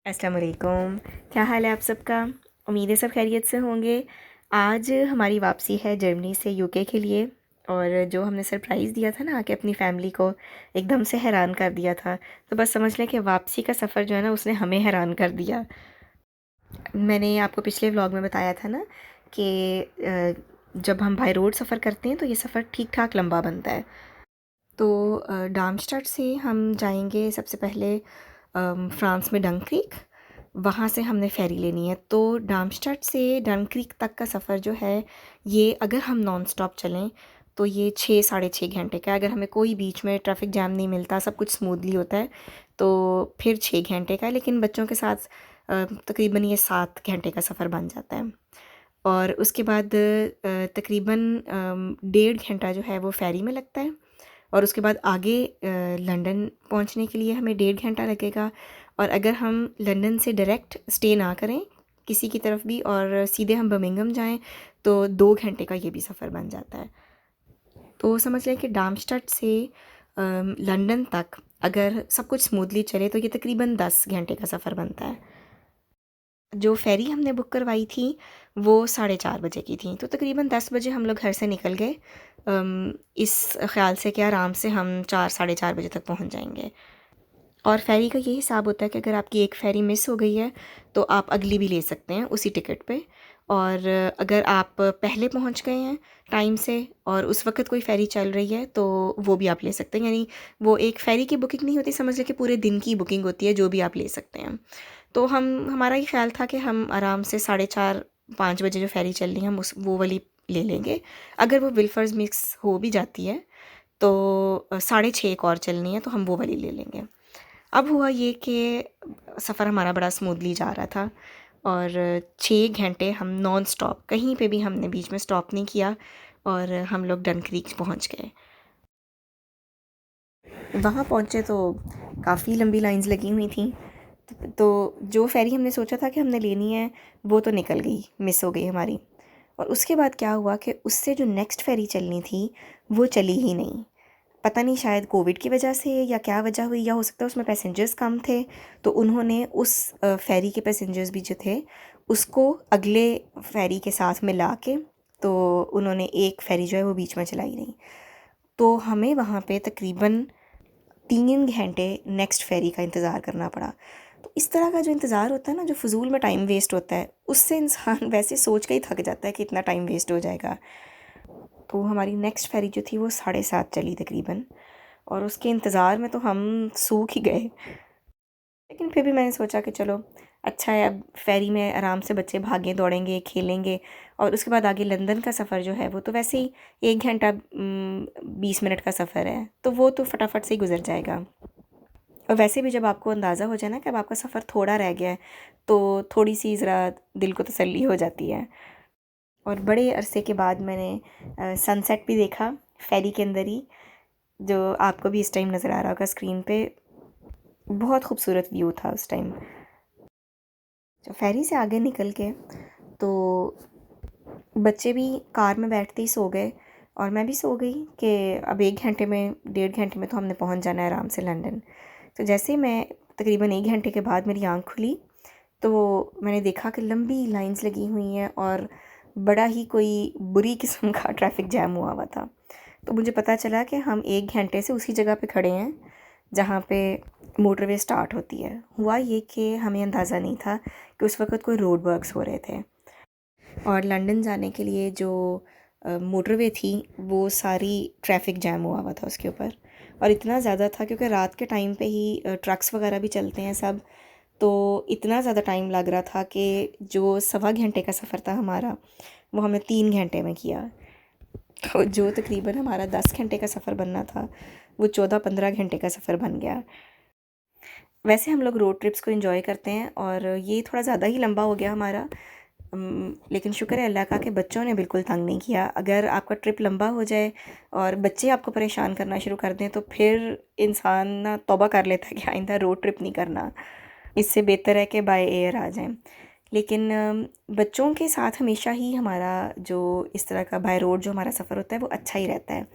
अस्सलाम वालेकुम। क्या हाल है आप सबका? उम्मीद है सब खैरियत से होंगे। आज हमारी वापसी है जर्मनी से यूके के लिए। और जो हमने सरप्राइज़ दिया था ना कि अपनी फ़ैमिली को एकदम से हैरान कर दिया था, तो बस समझ लें कि वापसी का सफ़र जो है ना उसने हमें हैरान कर दिया। मैंने आपको पिछले व्लॉग में बताया था ना कि जब हम बाय रोड सफ़र करते हैं तो ये सफ़र ठीक ठाक लंबा बनता है। तो डार्मस्टाड से हम जाएंगे सबसे पहले फ्रांस में डंक्रीक। वहाँ से हमने फ़ेरी लेनी है। तो डार्मस्टाड से डंक्रीक तक का सफ़र जो है ये अगर हम नॉन स्टॉप चलें तो ये 6 साढ़े 6 घंटे का है। अगर हमें कोई बीच में ट्रैफिक जैम नहीं मिलता, सब कुछ स्मूथली होता है, तो फिर 6 घंटे का है। लेकिन बच्चों के साथ तकरीबन ये 7 घंटे का सफ़र बन जाता है। और उसके बाद तकरीबन 1.5 घंटा जो है वो फ़ेरी में लगता है। और उसके बाद आगे लंदन पहुंचने के लिए हमें 1.5 घंटा लगेगा। और अगर हम लंदन से डायरेक्ट स्टे ना करें किसी की तरफ भी और सीधे हम बर्मिंघम जाएं तो 2 घंटे का ये भी सफ़र बन जाता है। तो समझ लें कि डार्मस्टाड से लंदन तक अगर सब कुछ स्मूथली चले तो ये तकरीबन 10 घंटे का सफ़र बनता है। जो फ़ेरी हमने बुक करवाई थी वो 4:30 बजे की थी, तो तकरीबन 10 बजे हम लोग घर से निकल गए, इस ख़्याल से कि आराम से हम 4 साढ़े 4 बजे तक पहुंच जाएंगे। और फ़ेरी का ये हिसाब होता है कि अगर आपकी एक फ़ेरी मिस हो गई है तो आप अगली भी ले सकते हैं उसी टिकट पे। और अगर आप पहले पहुंच गए हैं टाइम से और उस वक्त कोई फ़ेरी चल रही है तो वो भी आप ले सकते हैं। यानी वो एक फ़ेरी की बुकिंग नहीं होती, समझ लें कि पूरे दिन की बुकिंग होती है, जो भी आप ले सकते हैं। तो हमारा ये ख़्याल था कि हम आराम से 4:30 5 बजे जो फ़ेरी चल रही है हम उस वो वाली ले लेंगे। अगर वो विल्फर्स मिक्स हो भी जाती है तो 6:30 एक और चलनी है तो हम वो वाली ले लेंगे। अब हुआ ये कि सफ़र हमारा बड़ा स्मूथली जा रहा था और 6 घंटे हम नॉन स्टॉप, कहीं पे भी हमने बीच में स्टॉप नहीं किया और हम लोग डनक्रीक पहुंच गए। वहाँ पहुँचे तो काफ़ी लंबी लाइंस लगी हुई थी। तो जो फ़ेरी हमने सोचा था कि हमने लेनी है वो तो निकल गई, मिस हो गई हमारी। और उसके बाद क्या हुआ कि उससे जो नेक्स्ट फ़ेरी चलनी थी वो चली ही नहीं। पता नहीं शायद कोविड की वजह से या क्या वजह हुई, या हो सकता है उसमें पैसेंजर्स कम थे, तो उन्होंने उस फ़ेरी के पैसेंजर्स भी जो थे उसको अगले फ़ेरी के साथ मिला के तो उन्होंने एक फ़ेरी जो है वो बीच में चलाई नहीं। तो हमें वहाँ पे तकरीबन 3 घंटे नेक्स्ट फ़ेरी का इंतज़ार करना पड़ा। तो इस तरह का जो इंतज़ार होता है ना, जो फ़िज़ूल में टाइम वेस्ट होता है, उससे इंसान वैसे सोच के ही थक जाता है कि इतना टाइम वेस्ट हो जाएगा। तो हमारी नेक्स्ट फ़ेरी जो थी वो 7:30 चली तकरीबन, और उसके इंतज़ार में तो हम सूख ही गए। लेकिन फिर भी मैंने सोचा कि चलो अच्छा है, अब फ़ेरी में आराम से बच्चे भागें दौड़ेंगे खेलेंगे। और उसके बाद आगे लंदन का सफ़र जो है वो तो वैसे ही 1 घंटा 20 मिनट का सफ़र है, तो वो तो फटाफट से ही गुजर जाएगा। और वैसे भी जब आपको अंदाज़ा हो जाए ना कि अब आपका सफ़र थोड़ा रह गया है तो थोड़ी सी ज़रा दिल को तसल्ली हो जाती है। और बड़े अरसे के बाद मैंने सनसेट भी देखा फ़ेरी के अंदर ही, जो आपको भी इस टाइम नज़र आ रहा होगा स्क्रीन पे। बहुत खूबसूरत व्यू था उस टाइम। जब फ़ेरी से आगे निकल के तो बच्चे भी कार में बैठते ही सो गए और मैं भी सो गई कि अब 1 घंटे में 1.5 घंटे में तो हमने पहुंच जाना है आराम से लंदन। तो जैसे ही मैं तकरीबन 1 घंटे के बाद मेरी आँख खुली तो मैंने देखा कि लंबी लाइंस लगी हुई हैं और बड़ा ही कोई बुरी किस्म का ट्रैफिक जैम हुआ हुआ था। तो मुझे पता चला कि हम 1 घंटे से उसी जगह पे खड़े हैं जहाँ पे मोटरवे स्टार्ट होती है। हुआ ये कि हमें अंदाज़ा नहीं था कि उस वक्त कोई रोड वर्क्स हो रहे थे और लंदन जाने के लिए जो मोटरवे थी वो सारी ट्रैफिक जैम हुआ हुआ था उसके ऊपर। और इतना ज़्यादा था क्योंकि रात के टाइम पे ही ट्रक्स वगैरह भी चलते हैं सब, तो इतना ज़्यादा टाइम लग रहा था कि जो 1.25 घंटे का सफ़र था हमारा वो हमने 3 घंटे में किया। तो जो तकरीबन हमारा 10 घंटे का सफ़र बनना था वो 14 15 घंटे का सफ़र बन गया। वैसे हम लोग रोड ट्रिप्स को एंजॉय करते हैं और ये थोड़ा ज़्यादा ही लंबा हो गया हमारा। लेकिन शुक्र है अल्लाह का कि बच्चों ने बिल्कुल तंग नहीं किया। अगर आपका ट्रिप लंबा हो जाए और बच्चे आपको परेशान करना शुरू कर दें तो फिर इंसान ना तौबा कर लेता है कि आइंदा रोड ट्रिप नहीं करना। इससे बेहतर है कि बाय एयर आ जाएं। लेकिन बच्चों के साथ हमेशा ही हमारा जो इस तरह का बाय रोड जो हमारा सफ़र होता है वो अच्छा ही रहता है।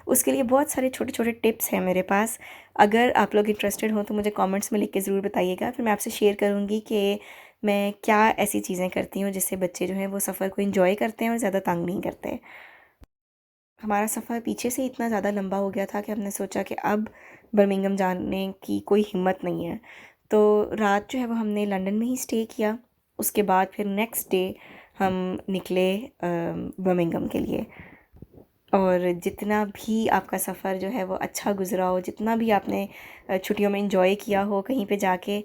उसके लिए बहुत सारे छोटे छोटे टिप्स हैं मेरे पास। अगर आप लोग इंटरेस्टेड हो तो मुझे कमेंट्स में लिख के ज़रूर बताइएगा, फिर मैं आपसे शेयर करूँगी कि मैं क्या ऐसी चीज़ें करती हूँ जिससे बच्चे जो हैं वो सफ़र को एंजॉय करते हैं और ज़्यादा तंग नहीं करते। हमारा सफ़र पीछे से इतना ज़्यादा लंबा हो गया था कि हमने सोचा कि अब बर्मिंघम जाने की कोई हिम्मत नहीं है। तो रात जो है वो हमने लंदन में ही स्टे किया। उसके बाद फिर नेक्स्ट डे हम निकले बर्मिंघम के लिए। और जितना भी आपका सफ़र जो है वो अच्छा गुज़रा हो, जितना भी आपने छुट्टियों में एंजॉय किया हो कहीं पे जाके,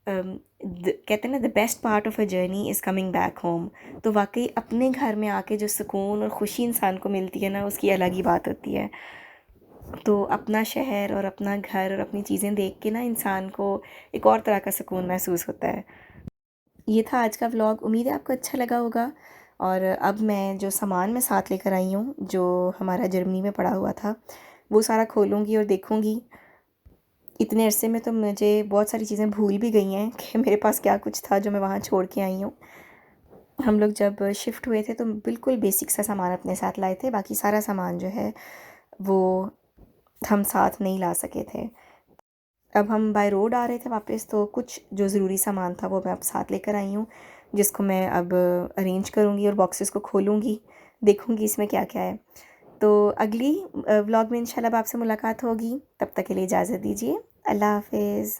कहते हैं ना the best part of a journey is coming back home. तो वाकई अपने घर में आके जो सुकून और ख़ुशी इंसान को मिलती है ना, उसकी अलग ही बात होती है। तो अपना शहर और अपना घर और अपनी चीज़ें देख के ना इंसान को एक और तरह का सुकून महसूस होता है। ये था आज का व्लॉग, उम्मीद है आपको अच्छा लगा होगा। और अब मैं जो सामान मैं साथ लेकर आई हूँ जो हमारा जर्मनी में पड़ा हुआ था, वो सारा खोलूँगी और देखूँगी। इतने अरसे में तो मुझे बहुत सारी चीज़ें भूल भी गई हैं कि मेरे पास क्या कुछ था जो मैं वहाँ छोड़ के आई हूँ। हम लोग जब शिफ्ट हुए थे तो बिल्कुल बेसिक सा सामान अपने साथ लाए थे, बाकी सारा सामान जो है वो हम साथ नहीं ला सके थे। अब हम बाय रोड आ रहे थे वापस, तो कुछ जो ज़रूरी सामान था वो मैं अब साथ लेकर आई हूँ, जिसको मैं अब अरेंज करूँगी और बॉक्सेस को खोलूँगी, देखूँगी इसमें क्या क्या है। तो अगली व्लॉग में इंशाल्लाह अब आपसे मुलाकात होगी, तब तक के लिए इजाज़त दीजिए। अल्लाह हाफ़िज़।